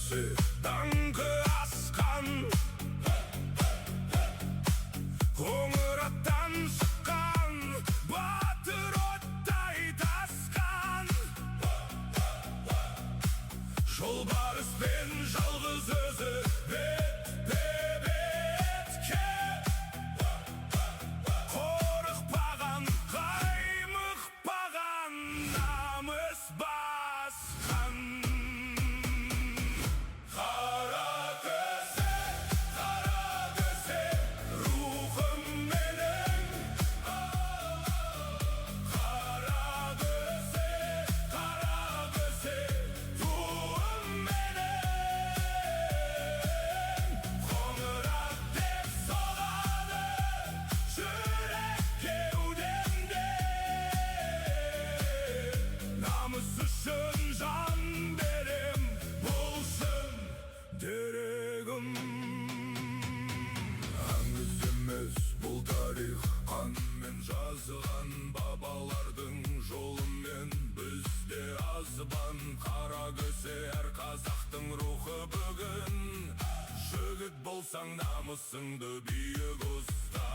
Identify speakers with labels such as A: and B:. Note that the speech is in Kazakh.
A: көсі даңқы асқан, қоңыраттан шыққан батыр оттай тасқан. Жолбарыс пен жалғыз өзі бетпе-бетке, қорықпаған, қаймықпаған, намыс басқан. Қара көсе рухым менің, қара көсе туым менің. Қоңырат деп соғады жүрек кеудемде, намыс үшін жан берем, болсын дерегім. Аңыз емес бұл тарих, қанмен жазған бабалардың жолымен бізде азбан. Қара көсе әр қазақтың рухы бүгін, жігіт болсаң намысыңды биік ұста.